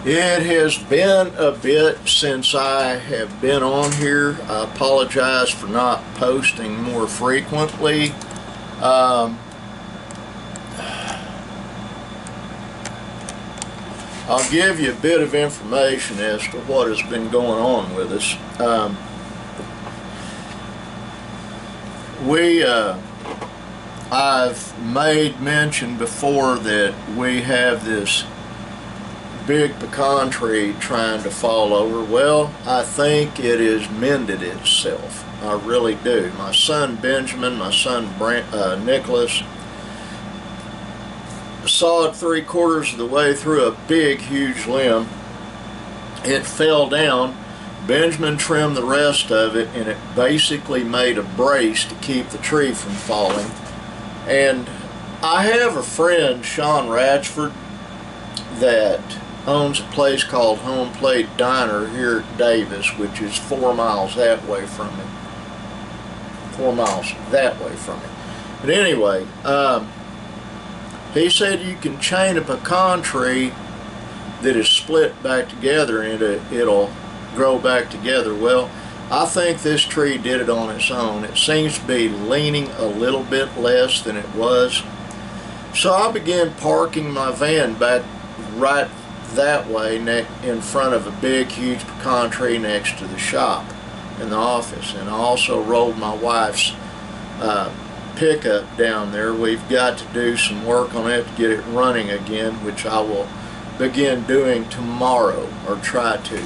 It has been a bit since I have been on here. I apologize for not posting more frequently. Um, I'll give you a bit of information as to what has been going on with us. I've made mention before that we have this big pecan tree trying to fall over. Well, I think it has mended itself. I really do. My son Benjamin, my son Nicholas, saw it 3/4 of the way through a big, huge limb. It fell down. Benjamin trimmed the rest of it, and it basically made a brace to keep the tree from falling. And I have a friend, Sean Ratchford, that owns a place called Home Plate Diner here at Davis, which is 4 miles that way from me. 4 miles that way from me. But anyway, he said you can chain a pecan tree that is split back together and it'll grow back together. Well, I think this tree did it on its own. It seems to be leaning a little bit less than it was. So I began parking my van back right that way in front of a big, huge pecan tree next to the shop in the office. And I also rolled my wife's pickup down there. We've got to do some work on it to get it running again, which I will begin doing tomorrow, or try to.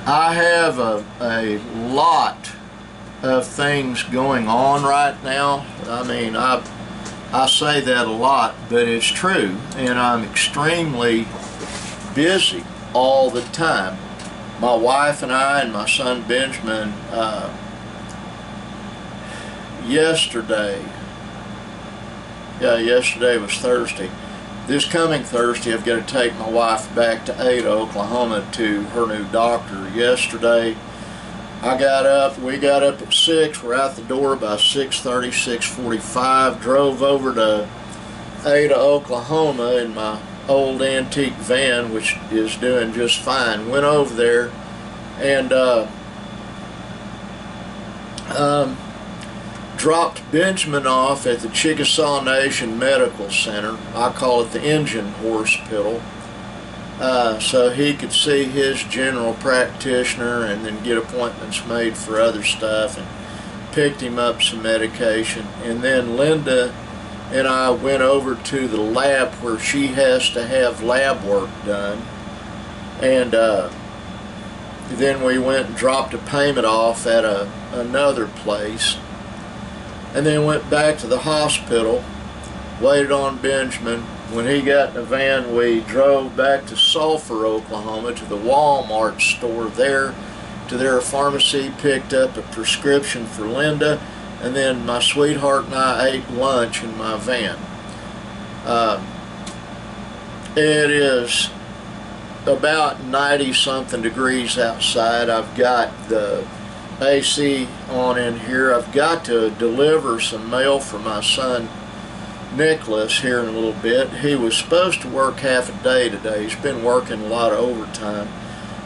I have a lot of things going on right now. I mean, I say that a lot, but it's true, and I'm extremely busy all the time. My wife and I and my son Benjamin, yesterday was Thursday. This coming Thursday, I've got to take my wife back to Ada, Oklahoma to her new doctor. Yesterday, we got up at 6, we're out the door by 6:30, 6:45, drove over to Ada, Oklahoma in my old antique van, which is doing just fine. Went over there and dropped Benjamin off at the Chickasaw Nation Medical Center. I call it the Engine Hospital. So he could see his general practitioner and then get appointments made for other stuff, and picked him up some medication. And then Linda and I went over to the lab where she has to have lab work done. And then we went and dropped a payment off at another place. And then went back to the hospital, waited on Benjamin. When he got in the van, we drove back to Sulphur, Oklahoma, to the Walmart store there, to their pharmacy, picked up a prescription for Linda, and then my sweetheart and I ate lunch in my van. It is about 90-something degrees outside. I've got the AC on in here. I've got to deliver some mail for my son Nicholas here in a little bit. He was supposed to work half a day today. He's been working a lot of overtime,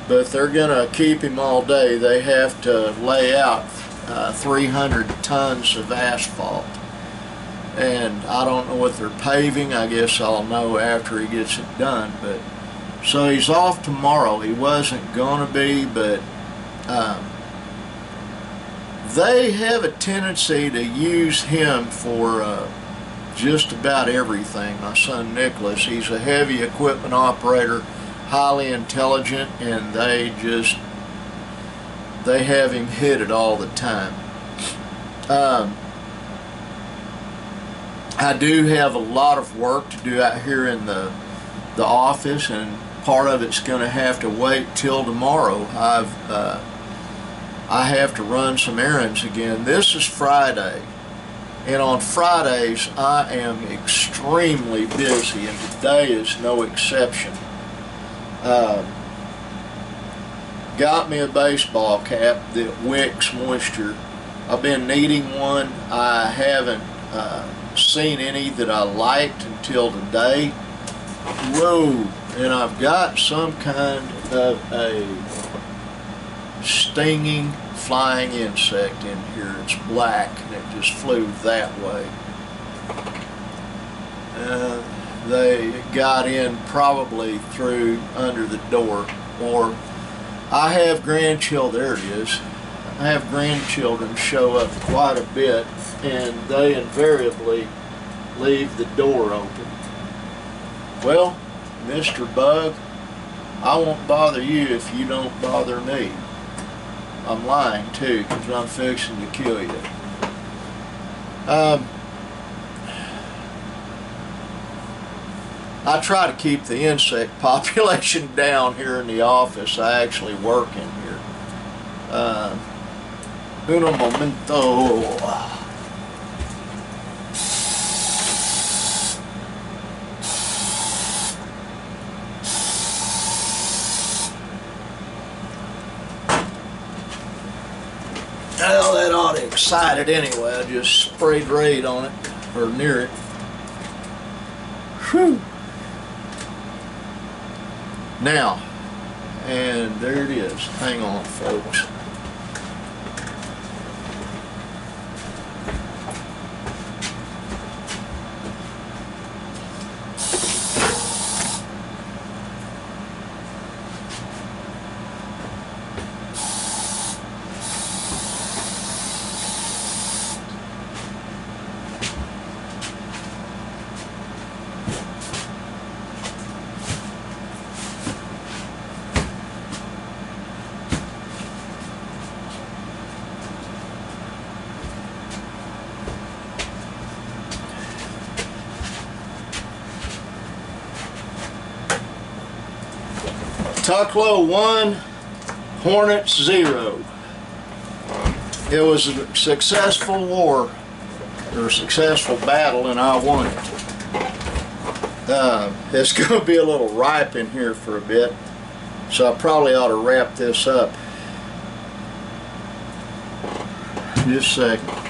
but they're gonna keep him all day. They have to lay out 300 tons of asphalt, and I don't know what they're paving. I guess I'll know after he gets it done. But so he's off tomorrow. He wasn't gonna be, but they have a tendency to use him for just about everything. My son Nicholas, he's a heavy equipment operator, highly intelligent, and they have him hit it all the time. I do have a lot of work to do out here in the office, and part of it's going to have to wait till tomorrow. I have to run some errands again. This is Friday, and on Fridays I am extremely busy, and today is no exception. Got me a baseball cap that wicks moisture. I've been needing one. I haven't seen any that I liked until today. Whoa, and I've got some kind of a stinging flying insect in here. It's black and it just flew that way. They got in probably through under the door, or I have grandchildren, there it is. I have grandchildren show up quite a bit, and they invariably leave the door open. Well, Mr. Bug, I won't bother you if you don't bother me. I'm lying too, because I'm fixing to kill you. I try to keep the insect population down here in the office. I actually work in here. Uno momento. Well, that ought to excite it anyway. I just sprayed Raid on it, or near it. Whew. Now, and there it is. Hang on, folks. Tucklow 1, Hornets 0. It was a successful war, or a successful battle, and I won it. It's going to be a little ripe in here for a bit, so I probably ought to wrap this up. Just a second.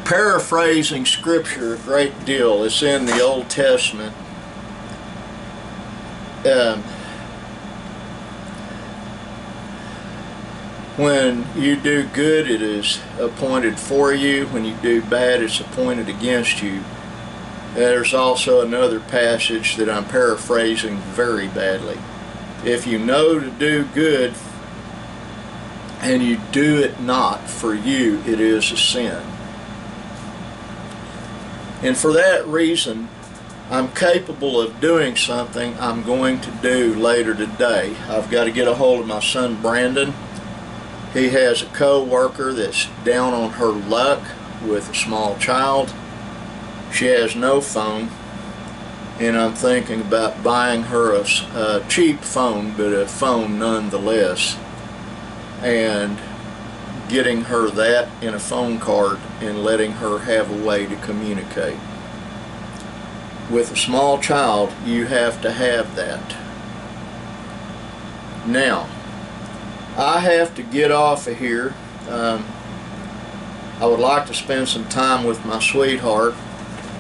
Paraphrasing scripture a great deal. It's in the Old Testament. When you do good, it is appointed for you. When you do bad, it's appointed against you. There's also another passage that I'm paraphrasing very badly. If you know to do good and you do it not, for you it is a sin. And for that reason, I'm capable of doing something I'm going to do later today. I've got to get a hold of my son Brandon. He has a co-worker that's down on her luck with a small child. She has no phone, and I'm thinking about buying her a cheap phone, but a phone nonetheless, and getting her that in a phone card and letting her have a way to communicate. With a small child, you have to have that. Now, I have to get off of here. I would like to spend some time with my sweetheart.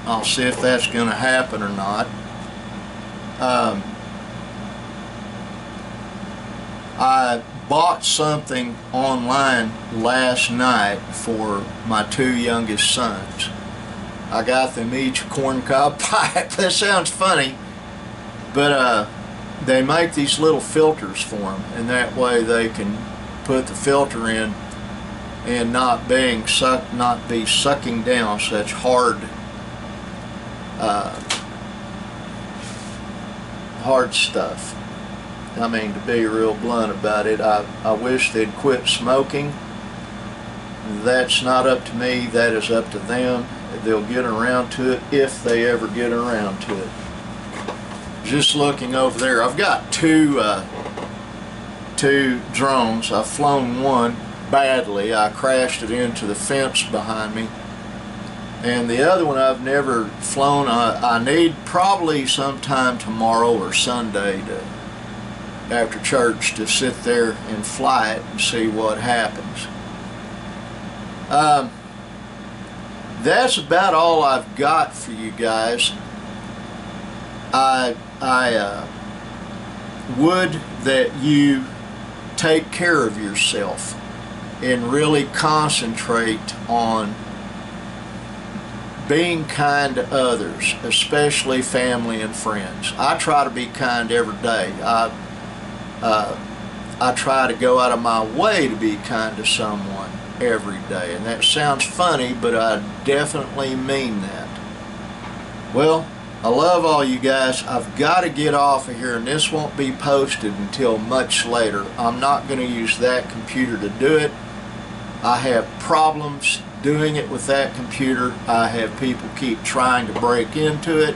I'll see if that's going to happen or not. I bought something online last night for my two youngest sons. I got them each a corncob pipe. That sounds funny, but they make these little filters for them, and that way they can put the filter in and not be sucking down such hard stuff. I mean, to be real blunt about it, I wish they'd quit smoking. That's not up to me, that is up to them. They'll get around to it if they ever get around to it. Just looking over there, I've got two drones. I've flown one badly. I crashed it into the fence behind me. And the other one I've never flown. I need probably sometime tomorrow or Sunday after church to sit there and fly it and see what happens. That's about all I've got for you guys. I would that you take care of yourself and really concentrate on being kind to others, especially family and friends. I try to be kind every day. I try to go out of my way to be kind to someone every day, and that sounds funny, but I definitely mean that. Well, I love all you guys. I've got to get off of here, and this won't be posted until much later. I'm not going to use that computer to do it. I have problems doing it with that computer. I have people keep trying to break into it,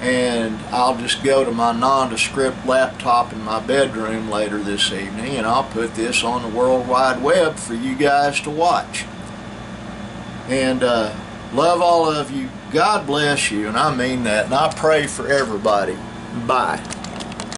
and I'll just go to my nondescript laptop in my bedroom later this evening, and I'll put this on the World Wide Web for you guys to watch. And love all of you. God bless you, and I mean that, and I pray for everybody. Bye.